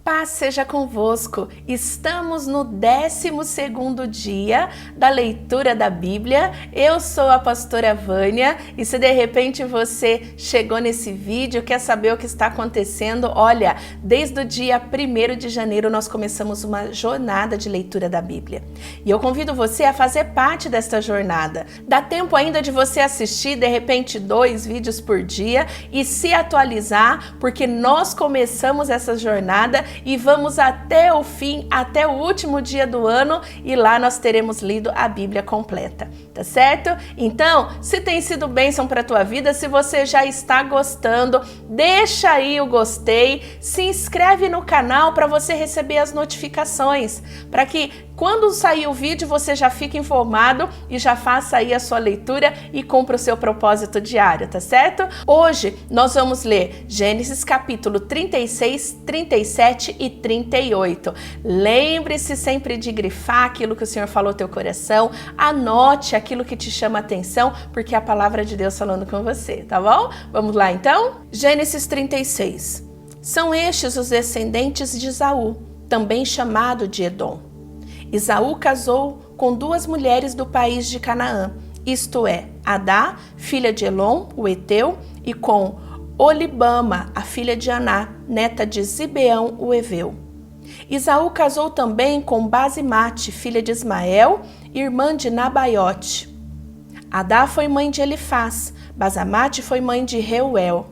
Paz seja convosco. Estamos no 12º dia da leitura da Bíblia. Eu sou a pastora Vânia e se de repente você chegou nesse vídeo, quer saber o que está acontecendo, olha, desde o dia 1º de janeiro nós começamos uma jornada de leitura da Bíblia. E eu convido você a fazer parte desta jornada. Dá tempo ainda de você assistir de repente 2 vídeos por dia e se atualizar, porque nós começamos essa jornada e vamos até o fim, até o último dia do ano, e lá nós teremos lido a Bíblia completa, tá certo? Então, se tem sido bênção para a tua vida, se você já está gostando, deixa aí o gostei, se inscreve no canal para você receber as notificações, para que quando sair o vídeo você já fique informado e já faça aí a sua leitura e cumpra o seu propósito diário, tá certo? Hoje nós vamos ler Gênesis capítulo 36, 37 e 38. Lembre-se sempre de grifar aquilo que o Senhor falou no teu coração, anote aquilo que te chama a atenção, porque é a palavra de Deus falando com você, tá bom? Vamos lá então? Gênesis 36. São estes os descendentes de Esaú, também chamado de Edom. Esaú casou com 2 mulheres do país de Canaã, isto é, Adá, filha de Elon, o Eteu, e com Olibama, a filha de Aná, neta de Zibeão, o Eveu. Esaú casou também com Basemate, filha de Ismael, irmã de Nabaiote. Adá foi mãe de Elifaz, Basemate foi mãe de Reuel.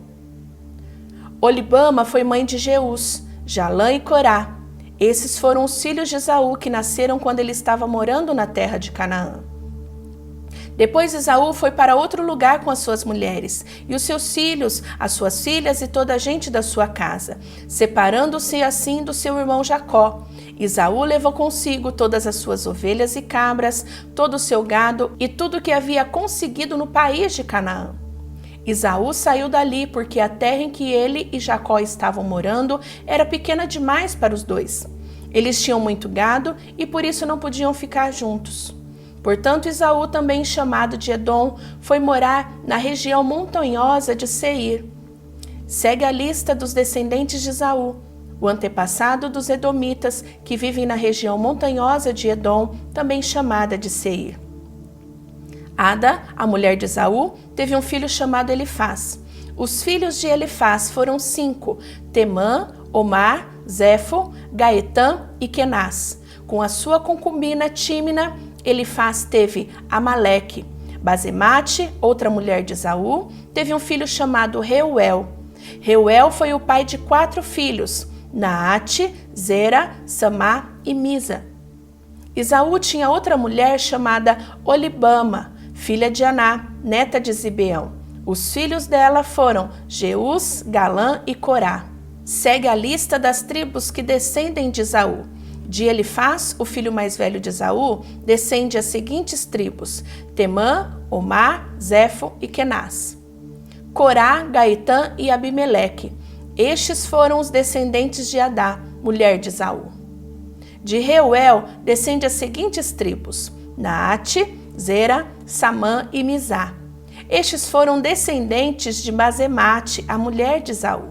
Olibama foi mãe de Jeus, Jalã e Corá. Esses foram os filhos de Esaú que nasceram quando ele estava morando na terra de Canaã. Depois Esaú foi para outro lugar com as suas mulheres, e os seus filhos, as suas filhas e toda a gente da sua casa, separando-se assim do seu irmão Jacó. Esaú levou consigo todas as suas ovelhas e cabras, todo o seu gado e tudo o que havia conseguido no país de Canaã. Esaú saiu dali porque a terra em que ele e Jacó estavam morando era pequena demais para os dois. Eles tinham muito gado e por isso não podiam ficar juntos. Portanto, Esaú, também chamado de Edom, foi morar na região montanhosa de Seir. Segue a lista dos descendentes de Esaú, o antepassado dos edomitas que vivem na região montanhosa de Edom, também chamada de Seir. Ada, a mulher de Esaú, teve um filho chamado Elifaz. Os filhos de Elifaz foram 5, Temã, Omar, Zefo, Gaetã e Kenaz. Com a sua concubina Tímina, Elifaz teve Amaleque. Basemate, outra mulher de Esaú, teve um filho chamado Reuel. Reuel foi o pai de 4 filhos, Naate, Zera, Samá e Misa. Esaú tinha outra mulher chamada Olibama, filha de Aná, neta de Zibeão. Os filhos dela foram Jeus, Galã e Corá. Segue a lista das tribos que descendem de Esaú. De Elifaz, o filho mais velho de Esaú, descende as seguintes tribos: Temã, Omar, Zefo e Kenaz. Corá, Gaetã e Abimeleque. Estes foram os descendentes de Adá, mulher de Esaú. De Reuel, descende as seguintes tribos: Naate, Zera, Samã e Mizá. Estes foram descendentes de Basemate, a mulher de Esaú.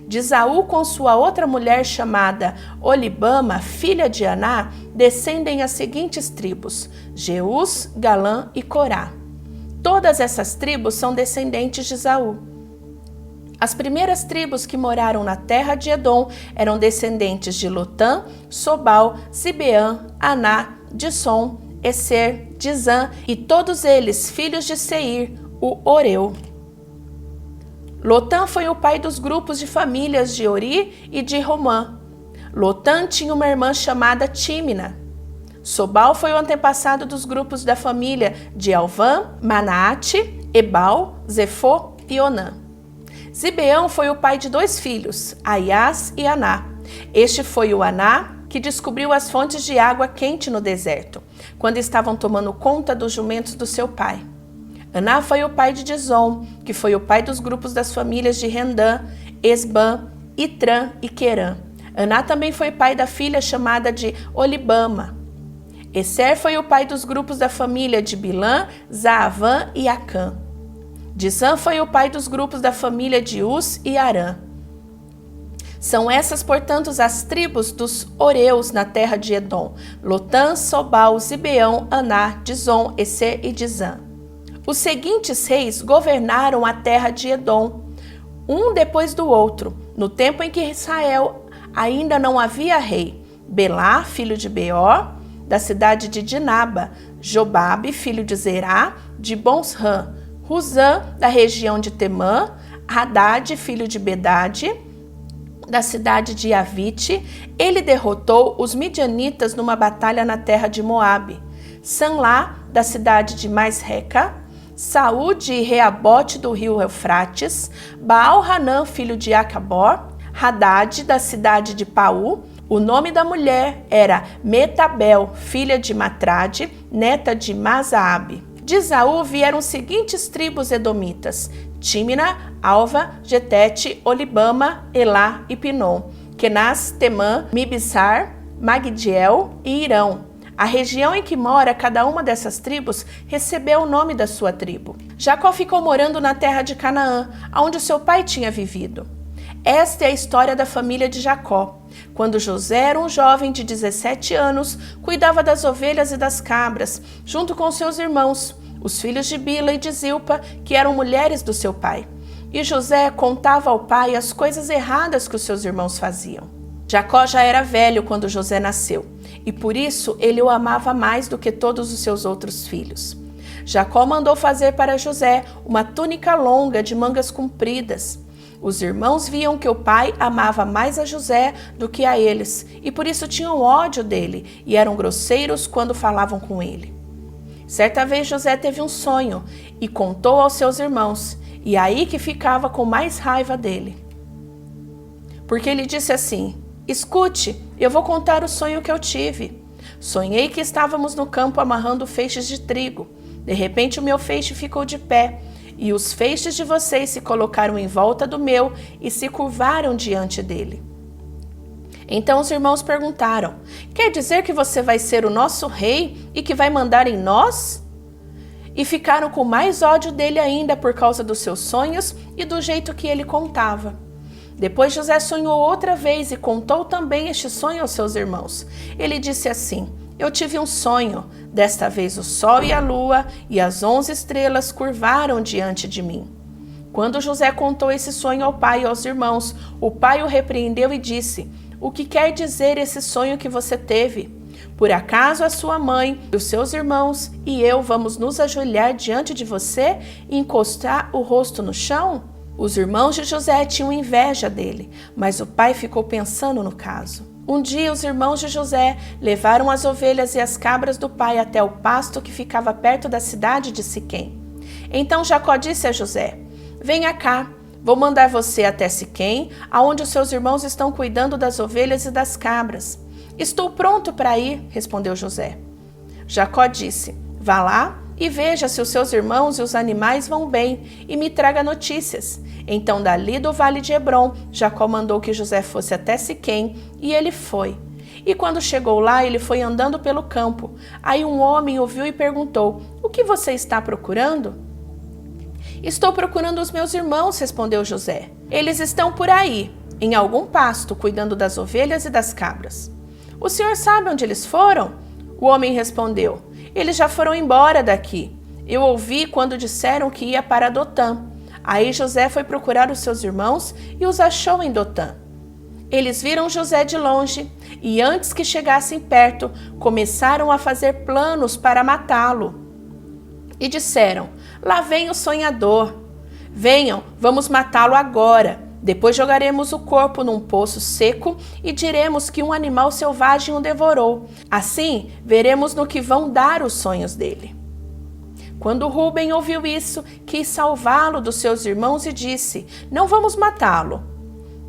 De Esaú, com sua outra mulher chamada Olibama, filha de Aná, descendem as seguintes tribos: Jeus, Galã e Corá. Todas essas tribos são descendentes de Esaú. As primeiras tribos que moraram na terra de Edom eram descendentes de Lotã, Sobal, Zibeã, Aná, Dissom, Eser, Dizã e todos eles filhos de Seir, o Oreu. Lotã foi o pai dos grupos de famílias de Ori e de Romã. Lotã tinha uma irmã chamada Tímina. Sobal foi o antepassado dos grupos da família de Alvã, Manaate, Ebal, Zefô e Onã. Zibeão foi o pai de 2 filhos, Aias e Aná. Este foi o Aná que descobriu as fontes de água quente no deserto, quando estavam tomando conta dos jumentos do seu pai. Aná foi o pai de Dizom, que foi o pai dos grupos das famílias de Rendã, Esbã, Itrã e Querã. Aná também foi pai da filha chamada de Olibama. Eser foi o pai dos grupos da família de Bilã, Zaavã e Acã. Dizã foi o pai dos grupos da família de Uz e Arã. São essas, portanto, as tribos dos Oreus na terra de Edom: Lotã, Sobal, Zibeão, Aná, Dizon, Eser e Dizã. Os seguintes reis governaram a terra de Edom, um depois do outro, no tempo em que Israel ainda não havia rei: Belá, filho de Beor, da cidade de Dinaba; Jobabe, filho de Zerá, de Bonsrã; Husã, da região de Temã; Hadad, filho de Bedade, da cidade de Avite. Ele derrotou os midianitas numa batalha na terra de Moabe; Sanlá, da cidade de Masreca; Saú de Reabote do rio Eufrates; Baal-Hanã, filho de Acabor; Hadad, da cidade de Paú. O nome da mulher era Metabel, filha de Matrade, neta de Mazaabe. De Esaú vieram os seguintes tribos edomitas: Tímina, Alva, Getete, Olibama, Elá e Pinom, Kenaz, Temã, Mibsar, Magdiel e Irão. A região em que mora cada uma dessas tribos recebeu o nome da sua tribo. Jacó ficou morando na terra de Canaã, onde seu pai tinha vivido. Esta é a história da família de Jacó. Quando José era um jovem de 17 anos, cuidava das ovelhas e das cabras, junto com seus irmãos, os filhos de Bila e de Zilpa, que eram mulheres do seu pai. E José contava ao pai as coisas erradas que os seus irmãos faziam. Jacó já era velho quando José nasceu, e por isso ele o amava mais do que todos os seus outros filhos. Jacó mandou fazer para José uma túnica longa de mangas compridas. Os irmãos viam que o pai amava mais a José do que a eles, e por isso tinham ódio dele e eram grosseiros quando falavam com ele. Certa vez José teve um sonho e contou aos seus irmãos, e aí que ficava com mais raiva dele. Porque ele disse assim: escute, eu vou contar o sonho que eu tive. Sonhei que estávamos no campo amarrando feixes de trigo. De repente o meu feixe ficou de pé, e os feixes de vocês se colocaram em volta do meu e se curvaram diante dele. Então os irmãos perguntaram: quer dizer que você vai ser o nosso rei e que vai mandar em nós? E ficaram com mais ódio dele ainda por causa dos seus sonhos e do jeito que ele contava. Depois José sonhou outra vez e contou também este sonho aos seus irmãos. Ele disse assim: eu tive um sonho. Desta vez o sol e a lua e as 11 estrelas curvaram diante de mim. Quando José contou esse sonho ao pai e aos irmãos, o pai o repreendeu e disse: o que quer dizer esse sonho que você teve? Por acaso a sua mãe, os seus irmãos e eu vamos nos ajoelhar diante de você e encostar o rosto no chão? Os irmãos de José tinham inveja dele, mas o pai ficou pensando no caso. Um dia os irmãos de José levaram as ovelhas e as cabras do pai até o pasto que ficava perto da cidade de Siquém. Então Jacó disse a José: venha cá, vou mandar você até Siquém, aonde os seus irmãos estão cuidando das ovelhas e das cabras. Estou pronto para ir, respondeu José. Jacó disse: vá lá e veja se os seus irmãos e os animais vão bem e me traga notícias. Então dali do vale de Hebrom, Jacó mandou que José fosse até Siquém e ele foi. E quando chegou lá, ele foi andando pelo campo. Aí um homem o viu e perguntou: o que você está procurando? Estou procurando os meus irmãos, respondeu José. Eles estão por aí, em algum pasto, cuidando das ovelhas e das cabras. O senhor sabe onde eles foram? O homem respondeu: eles já foram embora daqui. Eu ouvi quando disseram que ia para Dotã. Aí José foi procurar os seus irmãos e os achou em Dotã. Eles viram José de longe e, antes que chegassem perto, começaram a fazer planos para matá-lo. E disseram: lá vem o sonhador. Venham, vamos matá-lo agora. Depois jogaremos o corpo num poço seco e diremos que um animal selvagem o devorou. Assim, veremos no que vão dar os sonhos dele. Quando Rúben ouviu isso, quis salvá-lo dos seus irmãos e disse: não vamos matá-lo.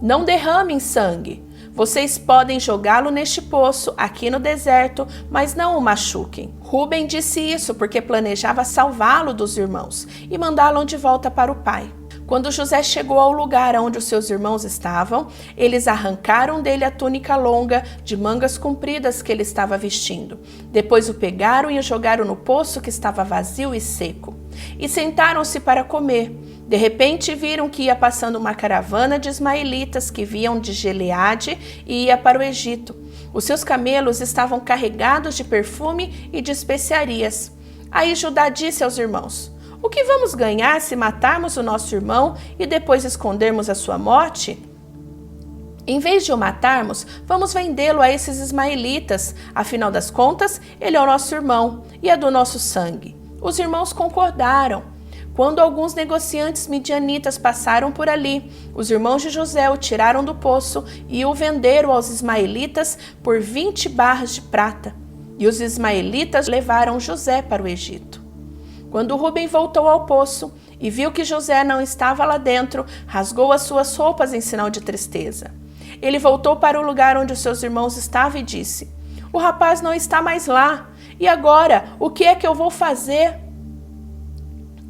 Não derramem sangue. Vocês podem jogá-lo neste poço, aqui no deserto, mas não o machuquem. Rúben disse isso porque planejava salvá-lo dos irmãos e mandá-lo de volta para o pai. Quando José chegou ao lugar onde os seus irmãos estavam, eles arrancaram dele a túnica longa de mangas compridas que ele estava vestindo. Depois o pegaram e o jogaram no poço que estava vazio e seco. E sentaram-se para comer. De repente viram que ia passando uma caravana de ismaelitas que vinham de Gileade e ia para o Egito. Os seus camelos estavam carregados de perfume e de especiarias. Aí Judá disse aos irmãos: o que vamos ganhar se matarmos o nosso irmão e depois escondermos a sua morte? Em vez de o matarmos, vamos vendê-lo a esses ismaelitas. Afinal das contas, ele é o nosso irmão e é do nosso sangue. Os irmãos concordaram. Quando alguns negociantes midianitas passaram por ali, os irmãos de José o tiraram do poço e o venderam aos ismaelitas por 20 barras de prata. E os ismaelitas levaram José para o Egito. Quando Rúben voltou ao poço e viu que José não estava lá dentro, rasgou as suas roupas em sinal de tristeza. Ele voltou para o lugar onde os seus irmãos estavam e disse: o rapaz não está mais lá. E agora, o que é que eu vou fazer?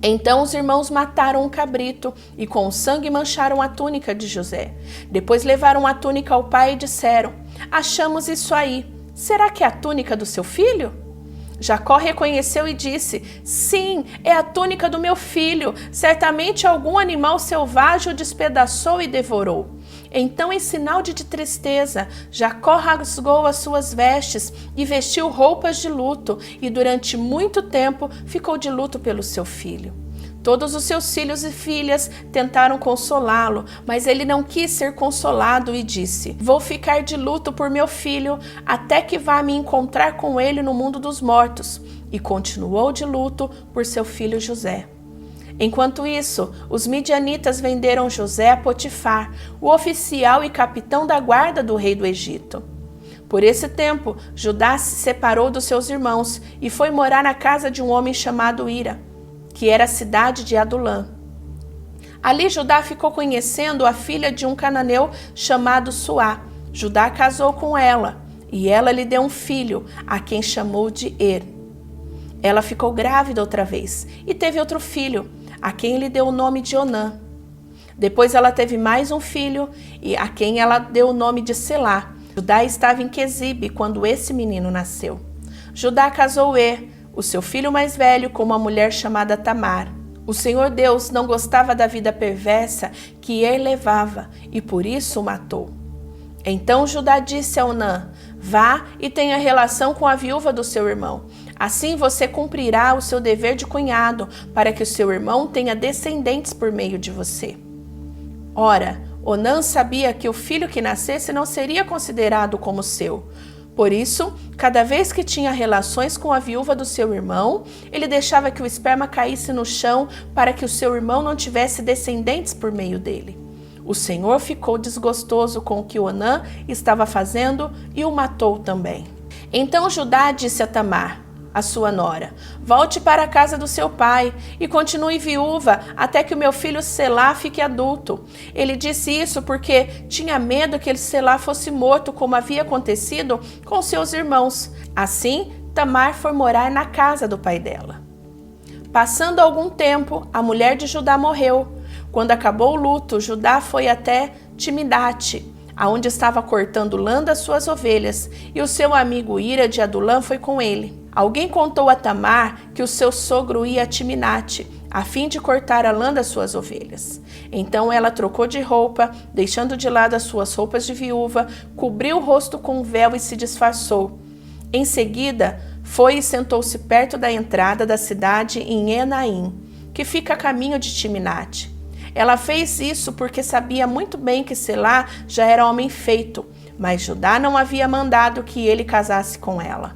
Então os irmãos mataram um cabrito e com o sangue mancharam a túnica de José. Depois levaram a túnica ao pai e disseram: achamos isso aí. Será que é a túnica do seu filho? Jacó reconheceu e disse: sim, é a túnica do meu filho. Certamente algum animal selvagem o despedaçou e devorou. Então, em sinal de tristeza, Jacó rasgou as suas vestes e vestiu roupas de luto, e durante muito tempo ficou de luto pelo seu filho. Todos os seus filhos e filhas tentaram consolá-lo, mas ele não quis ser consolado e disse: vou ficar de luto por meu filho até que vá me encontrar com ele no mundo dos mortos. E continuou de luto por seu filho José. Enquanto isso, os midianitas venderam José a Potifar, o oficial e capitão da guarda do rei do Egito. Por esse tempo, Judá se separou dos seus irmãos e foi morar na casa de um homem chamado Ira, que era a cidade de Adulã. Ali Judá ficou conhecendo a filha de um cananeu chamado Suá. Judá casou com ela, e ela lhe deu um filho, a quem chamou de Er. Ela ficou grávida outra vez e teve outro filho, a quem lhe deu o nome de Onã. Depois ela teve mais um filho, e a quem ela deu o nome de Selá. Judá estava em Quezibe quando esse menino nasceu. Judá casou Er, o seu filho mais velho, com uma mulher chamada Tamar. O Senhor Deus não gostava da vida perversa que Er levava, e por isso o matou. Então Judá disse a Onã: vá e tenha relação com a viúva do seu irmão. Assim você cumprirá o seu dever de cunhado, para que o seu irmão tenha descendentes por meio de você. Ora, Onã sabia que o filho que nascesse não seria considerado como seu. Por isso, cada vez que tinha relações com a viúva do seu irmão, ele deixava que o esperma caísse no chão para que o seu irmão não tivesse descendentes por meio dele. O Senhor ficou desgostoso com o que Onã estava fazendo e o matou também. Então Judá disse a Tamar, a sua nora: volte para a casa do seu pai e continue viúva até que o meu filho Selá fique adulto. Ele disse isso porque tinha medo que Selá fosse morto, como havia acontecido com seus irmãos. Assim, Tamar foi morar na casa do pai dela. Passando algum tempo, a mulher de Judá morreu. Quando acabou o luto, Judá foi até Timnate, aonde estava cortando lã das suas ovelhas, e o seu amigo Ira de Adulã foi com ele. Alguém contou a Tamar que o seu sogro ia a Timnate, a fim de cortar a lã das suas ovelhas. Então ela trocou de roupa, deixando de lado as suas roupas de viúva, cobriu o rosto com um véu e se disfarçou. Em seguida, foi e sentou-se perto da entrada da cidade em Enaim, que fica a caminho de Timnate. Ela fez isso porque sabia muito bem que Selá já era homem feito, mas Judá não havia mandado que ele casasse com ela.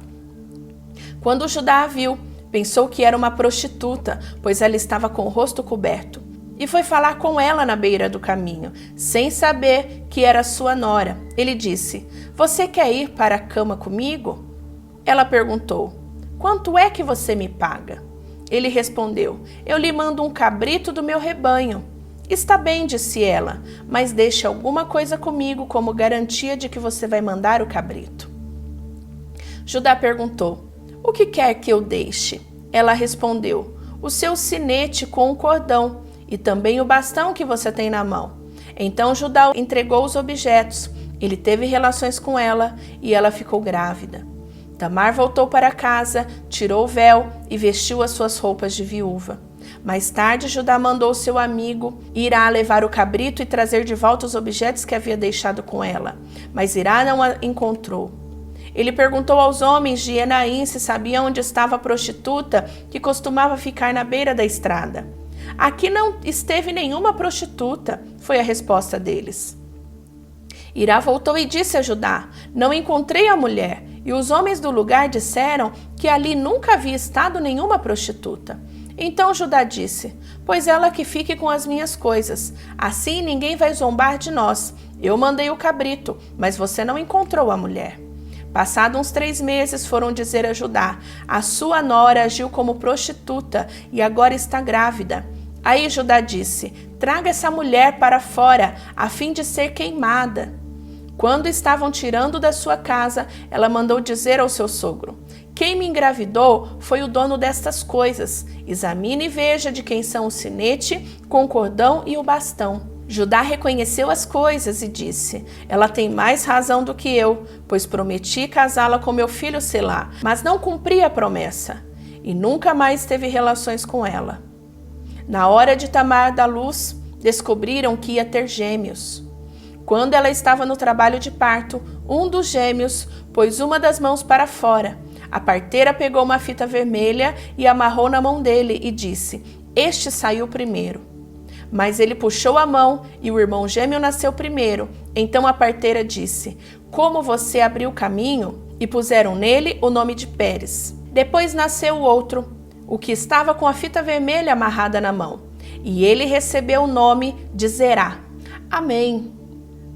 Quando Judá a viu, pensou que era uma prostituta, pois ela estava com o rosto coberto, e foi falar com ela na beira do caminho, sem saber que era sua nora. Ele disse: você quer ir para a cama comigo? Ela perguntou: quanto é que você me paga? Ele respondeu: eu lhe mando um cabrito do meu rebanho. Está bem, disse ela, mas deixe alguma coisa comigo como garantia de que você vai mandar o cabrito. Judá perguntou: o que quer que eu deixe? Ela respondeu: o seu sinete com o cordão e também o bastão que você tem na mão. Então Judá entregou os objetos. Ele teve relações com ela e ela ficou grávida. Tamar voltou para casa, tirou o véu e vestiu as suas roupas de viúva. Mais tarde, Judá mandou seu amigo Irá levar o cabrito e trazer de volta os objetos que havia deixado com ela. Mas Irá não a encontrou. Ele perguntou aos homens de Enaim se sabiam onde estava a prostituta que costumava ficar na beira da estrada. Aqui não esteve nenhuma prostituta, foi a resposta deles. Irá voltou e disse a Judá: não encontrei a mulher. E os homens do lugar disseram que ali nunca havia estado nenhuma prostituta. Então Judá disse: pois ela que fique com as minhas coisas. Assim ninguém vai zombar de nós. Eu mandei o cabrito, mas você não encontrou a mulher. Passados uns 3 meses, foram dizer a Judá: a sua nora agiu como prostituta e agora está grávida. Aí Judá disse: traga essa mulher para fora, a fim de ser queimada. Quando estavam tirando da sua casa, ela mandou dizer ao seu sogro: quem me engravidou foi o dono destas coisas. Examine e veja de quem são o sinete, com o cordão e o bastão. Judá reconheceu as coisas e disse: ela tem mais razão do que eu, pois prometi casá-la com meu filho Selá, mas não cumpri a promessa, e nunca mais teve relações com ela. Na hora de Tamar dar luz, descobriram que ia ter gêmeos. Quando ela estava no trabalho de parto, um dos gêmeos pôs uma das mãos para fora. A parteira pegou uma fita vermelha e amarrou na mão dele e disse: este saiu primeiro. Mas ele puxou a mão e o irmão gêmeo nasceu primeiro. Então a parteira disse: como você abriu o caminho? E puseram nele o nome de Pérez. Depois nasceu o outro, o que estava com a fita vermelha amarrada na mão. E ele recebeu o nome de Zerá. Amém.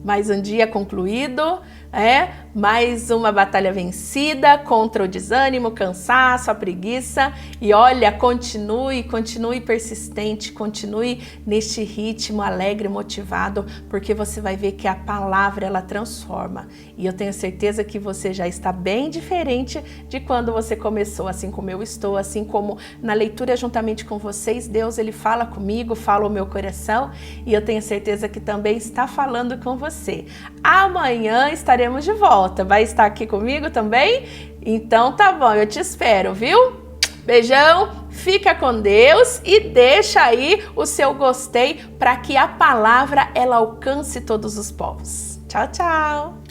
Mais um dia concluído, mais uma batalha vencida contra o desânimo, o cansaço, a preguiça. E olha, continue persistente, continue neste ritmo alegre, motivado, porque você vai ver que a palavra ela transforma. E eu tenho certeza que você já está bem diferente de quando você começou, assim como eu estou, assim como na leitura juntamente com vocês, Deus ele fala comigo, fala o meu coração, e eu tenho certeza que também está falando com você. Amanhã estaremos de volta. Vai estar aqui comigo também? Então tá bom, eu te espero, viu? Beijão, fica com Deus e deixa aí o seu gostei para que a palavra ela alcance todos os povos. Tchau, tchau!